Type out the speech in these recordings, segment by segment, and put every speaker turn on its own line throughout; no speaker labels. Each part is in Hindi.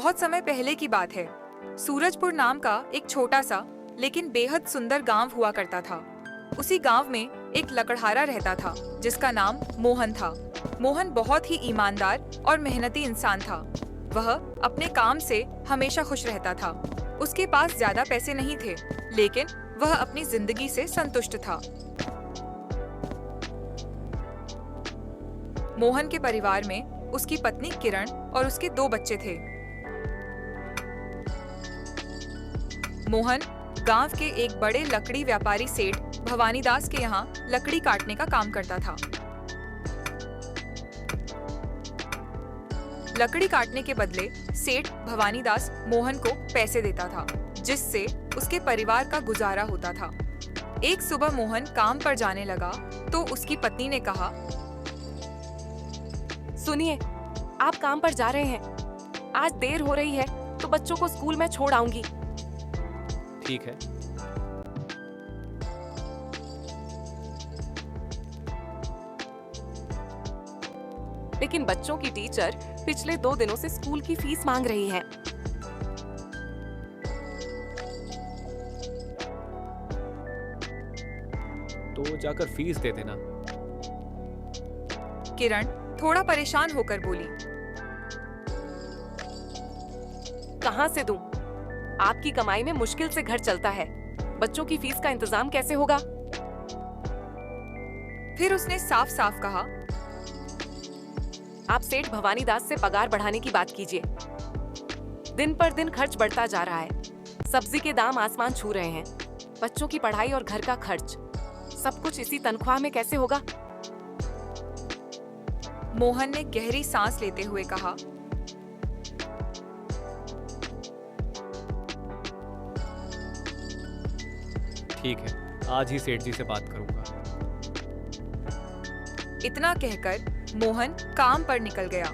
बहुत समय पहले की बात है। सूरजपुर नाम का एक छोटा सा लेकिन बेहद सुंदर गांव हुआ करता था। उसी गांव में एक लकड़हारा रहता था जिसका नाम मोहन था। मोहन बहुत ही ईमानदार और मेहनती इंसान था। वह अपने काम से हमेशा खुश रहता था। उसके पास ज्यादा पैसे नहीं थे, लेकिन वह अपनी जिंदगी से संतुष्ट था। मोहन के परिवार में उसकी पत्नी किरण और उसके 2 बच्चे थे। मोहन गांव के एक बड़े लकड़ी व्यापारी सेठ भवानी दास के यहाँ लकड़ी काटने का काम करता था। लकड़ी काटने के बदले सेठ भवानी दास मोहन को पैसे देता था, जिससे उसके परिवार का गुजारा होता था। एक सुबह मोहन काम पर जाने लगा तो उसकी पत्नी ने कहा,
सुनिए, आप काम पर जा रहे हैं। आज देर हो रही है तो बच्चों को स्कूल में छोड़ आऊंगी।
ठीक है।
लेकिन बच्चों की टीचर पिछले 2 दिनों से स्कूल की फीस मांग रही है।
तो जाकर फीस दे देना।
किरण थोड़ा परेशान होकर बोली,
कहाँ से दूं? आपकी कमाई में मुश्किल से घर चलता है। बच्चों की फीस का इंतजाम कैसे होगा?
फिर उसने साफ साफ कहा,
आप सेठ भवानी दास से पगार बढ़ाने की बात कीजिए। दिन पर दिन खर्च बढ़ता जा रहा है। सब्जी के दाम आसमान छू रहे हैं। बच्चों की पढ़ाई और घर का खर्च, सब कुछ इसी तनख्वाह में कैसे होगा?
मोहन ने गहरी सांस लेते हुए कहा,
ठीक है, आज ही सेठ जी से बात करूंगा।
इतना कहकर मोहन काम पर निकल गया।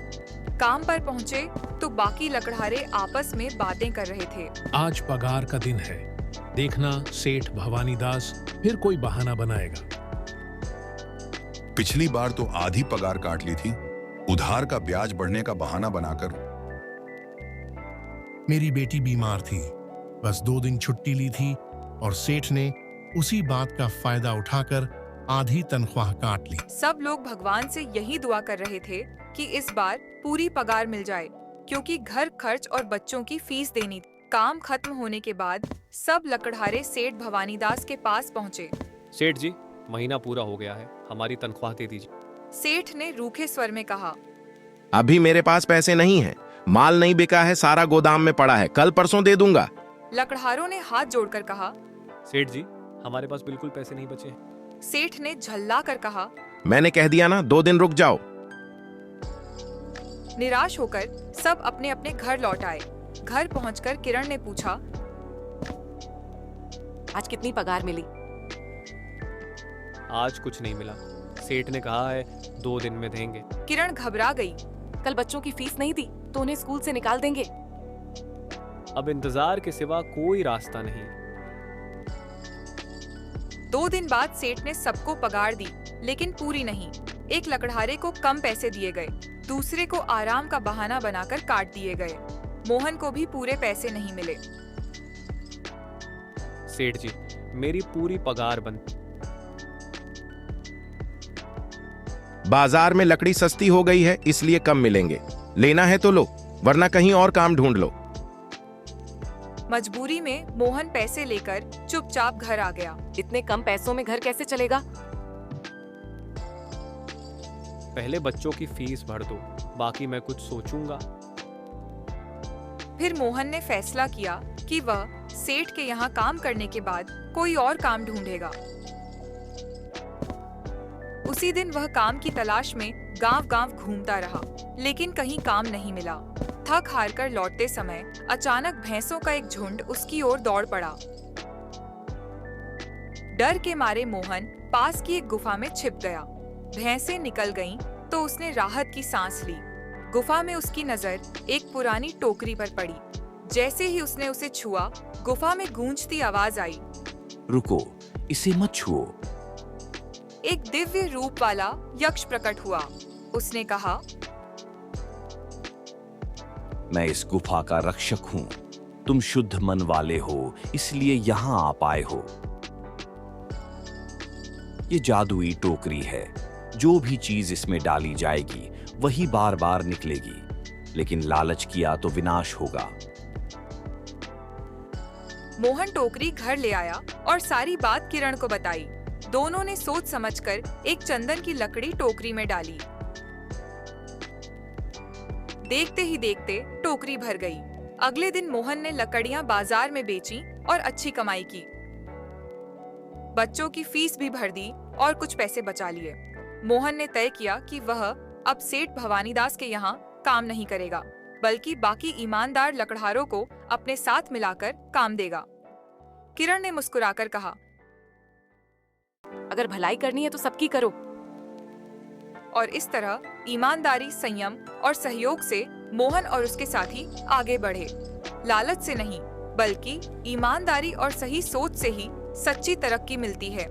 काम पर पहुंचे तो बाकी लकड़हारे आपस में बातें कर रहे थे।
आज पगार का दिन है, देखना सेठ भवानी दास फिर कोई बहाना बनाएगा।
पिछली बार तो आधी पगार काट ली थी, उधार का ब्याज बढ़ने का बहाना बनाकर।
मेरी बेटी बीमार थी, बस 2 दिन छुट्टी ली थी और सेठ ने उसी बात का फायदा उठाकर आधी तनख्वाह काट ली।
सब लोग भगवान से यही दुआ कर रहे थे कि इस बार पूरी पगार मिल जाए, क्योंकि घर खर्च और बच्चों की फीस देनी थी। काम खत्म होने के बाद सब लकड़हारे सेठ भवानी दास के पास पहुँचे।
सेठ जी, महीना पूरा हो गया है, हमारी तनख्वाह दे दीजिए।
सेठ ने रूखे स्वर में कहा,
अभी मेरे पास पैसे नहीं है, माल नहीं बिका है, सारा गोदाम में पड़ा है, कल परसों दे दूंगा।
लकड़हारों ने हाथ जोड़कर कहा।
सेठ जी, हमारे पास बिल्कुल पैसे नहीं बचे हैं।
सेठ ने झल्ला कर कहा,
मैंने कह दिया ना, 2 दिन रुक जाओ।
निराश होकर सब अपने अपने घर लौट आए। घर पहुंचकर किरण ने पूछा,
आज कितनी पगार मिली?
आज कुछ नहीं मिला, सेठ ने कहा है 2 दिन में देंगे।
किरण घबरा गई।
कल बच्चों की फीस नहीं दी तो उन्हें स्कूल से निकाल देंगे।
अब इंतजार के सिवा कोई रास्ता नहीं।
2 दिन बाद सेठ ने सबको पगार दी, लेकिन पूरी नहीं। एक लकड़हारे को कम पैसे दिए गए, दूसरे को आराम का बहाना बनाकर काट दिए गए। मोहन को भी पूरे पैसे नहीं मिले।
सेठ जी, मेरी पूरी पगार बंद।
बाजार में लकड़ी सस्ती हो गई है, इसलिए कम मिलेंगे। लेना है तो लो, वरना कहीं और काम ढूंढ लो।
मजबूरी में मोहन पैसे लेकर चुपचाप घर आ गया।
इतने कम पैसों में घर कैसे चलेगा?
पहले बच्चों की फीस भर दो, बाकी मैं कुछ सोचूंगा।
फिर मोहन ने फैसला किया कि वह सेठ के यहाँ काम करने के बाद कोई और काम ढूंढेगा। उसी दिन वह काम की तलाश में गांव-गांव घूमता रहा, लेकिन कहीं काम नहीं मिला। थक हार कर लौटते समय अचानक भैंसों का एक झुंड उसकी ओर दौड़ पड़ा। डर के मारे मोहन पास की एक गुफा में छिप गया। भैंसें निकल गईं, तो उसने राहत की सांस ली। गुफा में उसकी नजर एक पुरानी टोकरी पर पड़ी। जैसे ही उसने उसे छुआ, गुफा में गूंजती आवाज आई,
रुको, इसे मत छुओ।
एक दिव्य रूप वाला यक्ष प्रकट हुआ। उसने कहा,
मैं इस गुफा का रक्षक हूं। तुम शुद्ध मन वाले हो, इसलिए यहां आ पाए हो। ये जादुई टोकरी है। जो भी चीज इसमें डाली जाएगी वही बार बार निकलेगी, लेकिन लालच किया तो विनाश होगा।
मोहन टोकरी घर ले आया और सारी बात किरण को बताई। दोनों ने सोच समझकर एक चंदन की लकड़ी टोकरी में डाली। देखते ही देखते टोकरी भर गई। अगले दिन मोहन ने लकड़ियां बाजार में बेची और अच्छी कमाई की। बच्चों की फीस भी भर दी और कुछ पैसे बचा लिए। मोहन ने तय किया कि वह अब सेठ भवानीदास के यहाँ काम नहीं करेगा, बल्कि बाकी ईमानदार लकड़हारों को अपने साथ मिलाकर काम देगा। किरण ने मुस्कुराकर कहा,
अगर भलाई करनी है तो सबकी करो।
और इस तरह ईमानदारी, संयम और सहयोग से मोहन और उसके साथी आगे बढ़े। लालच से नहीं, बल्कि ईमानदारी और सही सोच से ही सच्ची तरक्की मिलती है।